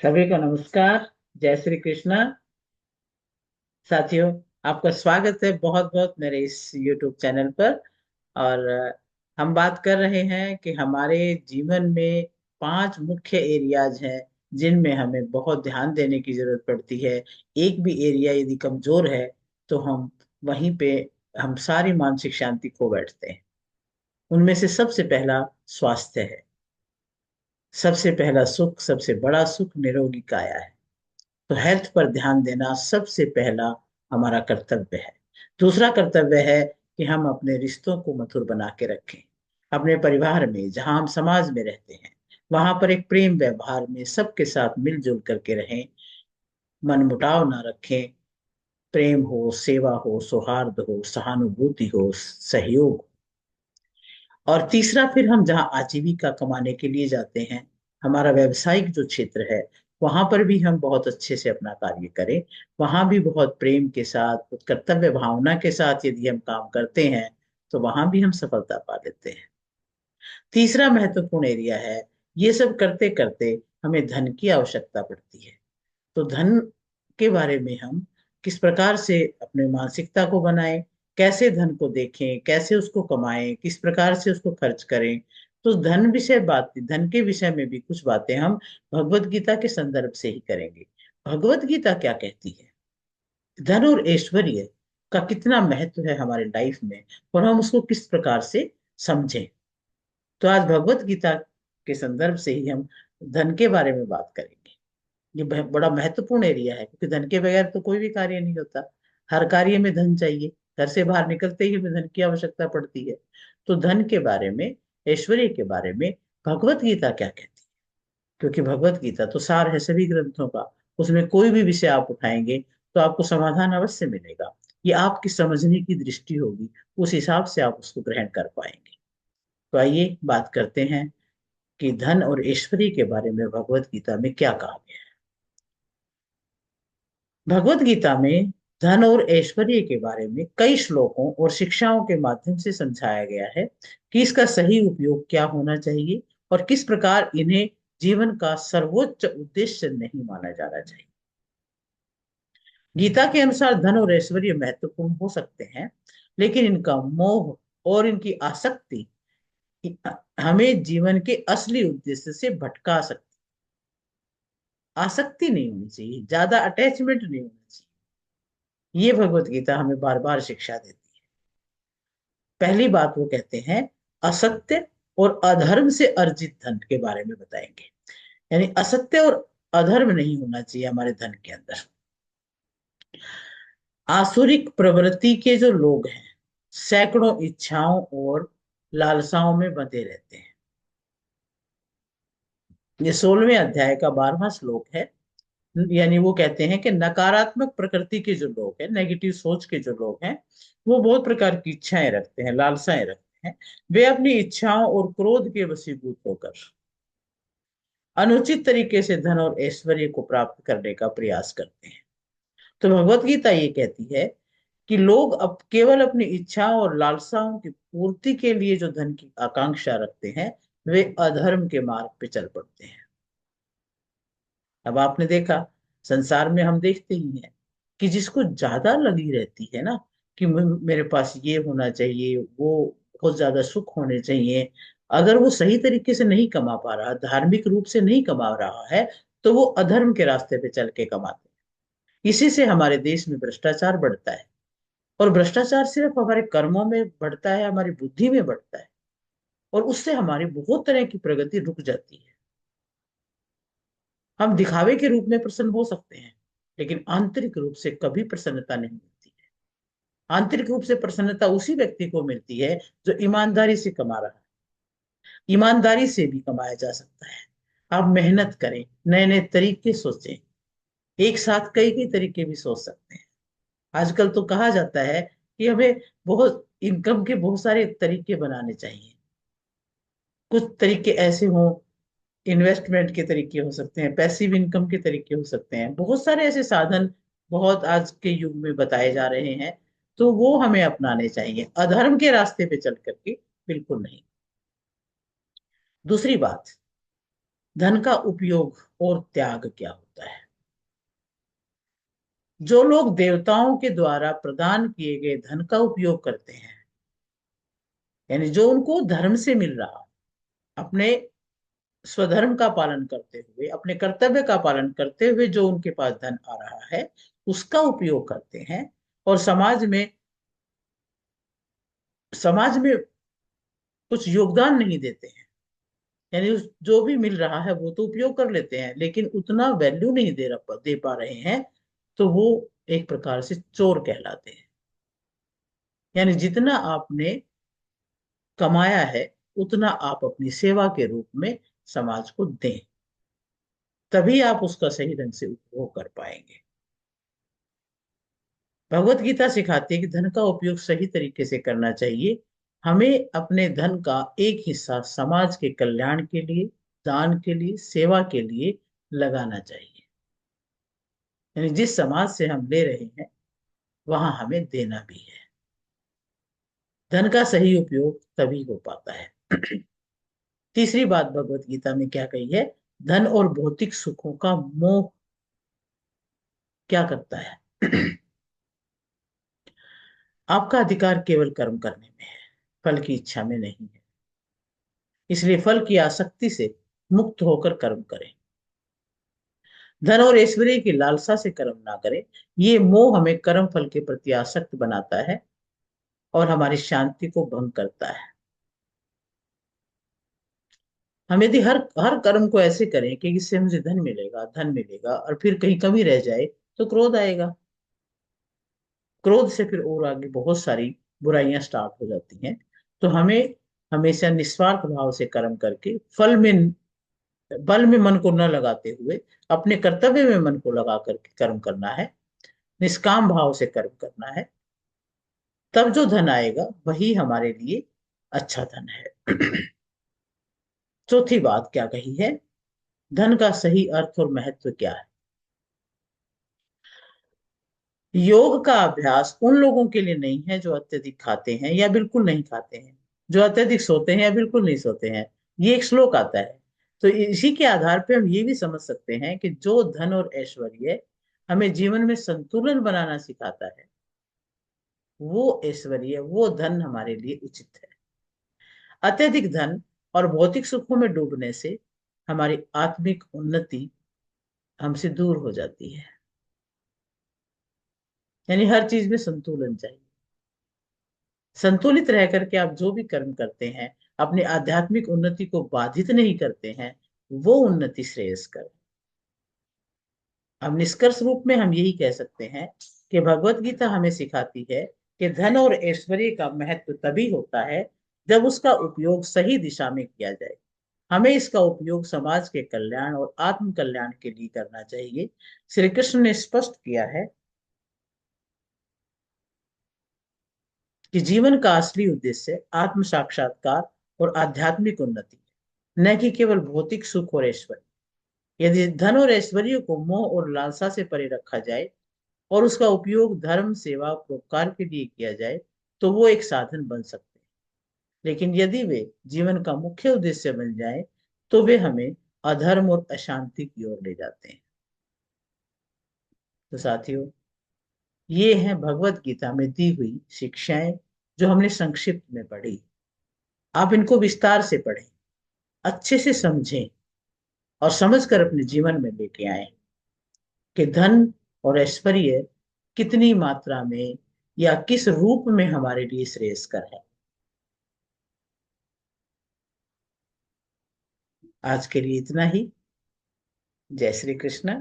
सभी को नमस्कार। जय श्री कृष्णा। साथियों, आपका स्वागत है बहुत बहुत मेरे इस YouTube चैनल पर। और हम बात कर रहे हैं कि हमारे जीवन में 5 मुख्य एरियाज हैं जिनमें हमें बहुत ध्यान देने की जरूरत पड़ती है। एक भी एरिया यदि कमजोर है तो हम वहीं पे हम सारी मानसिक शांति खो बैठते हैं। उनमें से सबसे पहला स्वास्थ्य है। सबसे पहला सुख, सबसे बड़ा सुख निरोगी काया है। तो हेल्थ पर ध्यान देना सबसे पहला हमारा कर्तव्य है। दूसरा कर्तव्य है कि हम अपने रिश्तों को मधुर बना के रखें। अपने परिवार में, जहां हम समाज में रहते हैं, वहां पर एक प्रेम व्यवहार में सबके साथ मिलजुल करके रहें। मनमुटाव ना रखें। प्रेम हो, सेवा हो, सौहार्द हो, सहानुभूति हो, सहयोग हो। और तीसरा, फिर हम जहाँ आजीविका कमाने के लिए जाते हैं, हमारा व्यवसायिक जो क्षेत्र है, वहां पर भी हम बहुत अच्छे से अपना कार्य करें। वहां भी बहुत प्रेम के साथ, कर्तव्य भावना के साथ यदि हम काम करते हैं तो वहां भी हम सफलता पा लेते हैं। तीसरा महत्वपूर्ण एरिया है, ये सब करते करते हमें धन की आवश्यकता पड़ती है। तो धन के बारे में हम किस प्रकार से अपने मानसिकता को बनाएं, कैसे धन को देखें, कैसे उसको कमाएं, किस प्रकार से उसको खर्च करें। तो धन के विषय में भी कुछ बातें हम भगवत गीता के संदर्भ से ही करेंगे। भगवत गीता क्या कहती है, धन और ऐश्वर्य का कितना महत्व है हमारे लाइफ में, और हम उसको किस प्रकार से समझें। तो आज भगवत गीता के संदर्भ से ही हम धन के बारे में बात करेंगे। ये बड़ा महत्वपूर्ण एरिया है, क्योंकि धन के बगैर तो कोई भी कार्य नहीं होता। हर कार्य में धन चाहिए। घर से बाहर निकलते ही हमें धन की आवश्यकता पड़ती है। तो धन के बारे में, ऐश्वर्य के बारे में भगवत गीता क्या कहती है? क्योंकि भगवत गीता तो सार है सभी ग्रंथों का। उसमें कोई भी विषय आप उठाएंगे तो आपको समाधान अवश्य मिलेगा। ये आपकी समझने की दृष्टि होगी, उस हिसाब से आप उसको ग्रहण कर पाएंगे। तो आइए बात करते हैं कि धन और ऐश्वर्य के बारे में भगवत गीता में क्या कहा गया है। भगवत गीता में धन और ऐश्वर्य के बारे में कई श्लोकों और शिक्षाओं के माध्यम से समझाया गया है कि इसका सही उपयोग क्या होना चाहिए और किस प्रकार इन्हें जीवन का सर्वोच्च उद्देश्य नहीं माना जाना चाहिए। गीता के अनुसार धन और ऐश्वर्य महत्वपूर्ण हो सकते हैं, लेकिन इनका मोह और इनकी आसक्ति हमें जीवन के असली उद्देश्य से भटका सकती। आसक्ति नहीं होनी चाहिए, ज्यादा अटैचमेंट नहीं होना चाहिए। ये भगवत गीता हमें बार बार शिक्षा देती है। पहली बात वो कहते हैं, असत्य और अधर्म से अर्जित धन के बारे में बताएंगे। यानी असत्य और अधर्म नहीं होना चाहिए हमारे धन के अंदर। आसुरिक प्रवृत्ति के जो लोग हैं, सैकड़ों इच्छाओं और लालसाओं में बंधे रहते हैं। ये 16वें अध्याय का 12वां श्लोक है। यानी वो कहते हैं कि नकारात्मक प्रकृति के जो लोग हैं, नेगेटिव सोच के जो लोग हैं, वो बहुत प्रकार की इच्छाएं रखते हैं, लालसाएं रखते हैं। वे अपनी इच्छाओं और क्रोध के वशीभूत होकर अनुचित तरीके से धन और ऐश्वर्य को प्राप्त करने का प्रयास करते हैं। तो भगवत गीता ये कहती है कि लोग अब केवल अपनी इच्छाओं और लालसाओं की पूर्ति के लिए जो धन की आकांक्षा रखते हैं, वे अधर्म के मार्ग पे चल पड़ते हैं। अब आपने देखा, संसार में हम देखते ही हैं कि जिसको ज्यादा लगी रहती है ना कि मेरे पास ये होना चाहिए, वो बहुत ज्यादा सुख होने चाहिए, अगर वो सही तरीके से नहीं कमा पा रहा, धार्मिक रूप से नहीं कमा रहा है, तो वो अधर्म के रास्ते पे चल के कमाते हैं। इसी से हमारे देश में भ्रष्टाचार बढ़ता है। और भ्रष्टाचार सिर्फ हमारे कर्मों में बढ़ता है, हमारी बुद्धि में बढ़ता है, और उससे हमारी बहुत तरह की प्रगति रुक जाती है। हम दिखावे के रूप में प्रसन्न हो सकते हैं, लेकिन आंतरिक रूप से कभी प्रसन्नता नहीं मिलती है। आंतरिक रूप से प्रसन्नता उसी व्यक्ति को मिलती है जो ईमानदारी से कमा रहा है। ईमानदारी से भी कमाया जा सकता है। आप मेहनत करें, नए नए तरीके सोचें। एक साथ कई कई तरीके भी सोच सकते हैं। आजकल तो कहा जाता है कि हमें बहुत इनकम के बहुत सारे तरीके बनाने चाहिए। कुछ तरीके ऐसे हों, इन्वेस्टमेंट के तरीके हो सकते हैं, पैसिव इनकम के तरीके हो सकते हैं, बहुत सारे ऐसे साधन बहुत आज के युग में बताए जा रहे हैं। तो वो हमें अपनाने चाहिए, अधर्म के रास्ते पे चल करके बिल्कुल नहीं। दूसरी बात, धन का उपयोग और त्याग क्या होता है। जो लोग देवताओं के द्वारा प्रदान किए गए धन का उपयोग करते हैं, यानी जो उनको धर्म से मिल रहा, अपने स्वधर्म का पालन करते हुए, अपने कर्तव्य का पालन करते हुए जो उनके पास धन आ रहा है, उसका उपयोग करते हैं और समाज में कुछ योगदान नहीं देते हैं। यानी जो भी मिल रहा है वो तो उपयोग कर लेते हैं, लेकिन उतना वैल्यू नहीं दे पा रहे हैं, तो वो एक प्रकार से चोर कहलाते हैं। यानी जितना आपने कमाया है उतना आप अपनी सेवा के रूप में समाज को दें, तभी आप उसका सही ढंग से उपभोग कर पाएंगे। भगवत गीता सिखाती है कि धन का उपयोग सही तरीके से करना चाहिए। हमें अपने धन का एक हिस्सा समाज के कल्याण के लिए, दान के लिए, सेवा के लिए लगाना चाहिए। यानी जिस समाज से हम ले रहे हैं वहां हमें देना भी है। धन का सही उपयोग तभी हो पाता है। तीसरी बात भगवत गीता में क्या कही है, धन और भौतिक सुखों का मोह क्या करता है। आपका अधिकार केवल कर्म करने में है, फल की इच्छा में नहीं है। इसलिए फल की आसक्ति से मुक्त होकर कर्म करें। धन और ऐश्वर्य की लालसा से कर्म ना करें। ये मोह हमें कर्म फल के प्रति आसक्त बनाता है और हमारी शांति को भंग करता है। हम यदि हर हर कर्म को ऐसे करें कि इससे मुझे धन मिलेगा और फिर कहीं कमी रह जाए, तो क्रोध आएगा। क्रोध से फिर और आगे बहुत सारी बुराइयां स्टार्ट हो जाती हैं। तो हमें हमेशा निस्वार्थ भाव से कर्म करके बल में मन को न लगाते हुए अपने कर्तव्य में मन को लगा करके कर्म करना है। निष्काम भाव से कर्म करना है। तब जो धन आएगा वही हमारे लिए अच्छा धन है। चौथी बात क्या कही है, धन का सही अर्थ और महत्व क्या है। योग का अभ्यास उन लोगों के लिए नहीं है जो अत्यधिक खाते हैं या बिल्कुल नहीं खाते हैं, जो अत्यधिक सोते हैं या बिल्कुल नहीं सोते हैं। ये एक श्लोक आता है। तो इसी के आधार पे हम ये भी समझ सकते हैं कि जो धन और ऐश्वर्य हमें जीवन में संतुलन बनाना सिखाता है, वो ऐश्वर्य, वो धन हमारे लिए उचित है। अत्यधिक धन और भौतिक सुखों में डूबने से हमारी आत्मिक उन्नति हमसे दूर हो जाती है। यानी हर चीज में संतुलन चाहिए। संतुलित रह करके आप जो भी कर्म करते हैं, अपनी आध्यात्मिक उन्नति को बाधित नहीं करते हैं, वो उन्नति श्रेयस्कर। अब निष्कर्ष रूप में हम यही कह सकते हैं कि भगवत गीता हमें सिखाती है कि धन और ऐश्वर्य का महत्व तभी होता है जब उसका उपयोग सही दिशा में किया जाए। हमें इसका उपयोग समाज के कल्याण और आत्म कल्याण के लिए करना चाहिए। श्री कृष्ण ने स्पष्ट किया है कि जीवन का असली उद्देश्य आत्म साक्षात्कार और आध्यात्मिक उन्नति है, न कि केवल भौतिक सुख और ऐश्वर्य। यदि धन और ऐश्वर्य को मोह और लालसा से परे रखा जाए और उसका उपयोग धर्म, सेवा, परोपकार के लिए किया जाए, तो वो एक साधन बन सकते हैं। लेकिन यदि वे जीवन का मुख्य उद्देश्य बन जाए, तो वे हमें अधर्म और अशांति की ओर ले जाते हैं। तो साथियों, ये हैं भगवत गीता में दी हुई शिक्षाएं, जो हमने संक्षिप्त में पढ़ी। आप इनको विस्तार से पढ़ें, अच्छे से समझें और समझकर अपने जीवन में लेके आए कि धन और ऐश्वर्य कितनी मात्रा में या किस रूप में हमारे लिए श्रेयस्कर है। आज के लिए इतना ही। जय श्री कृष्ण।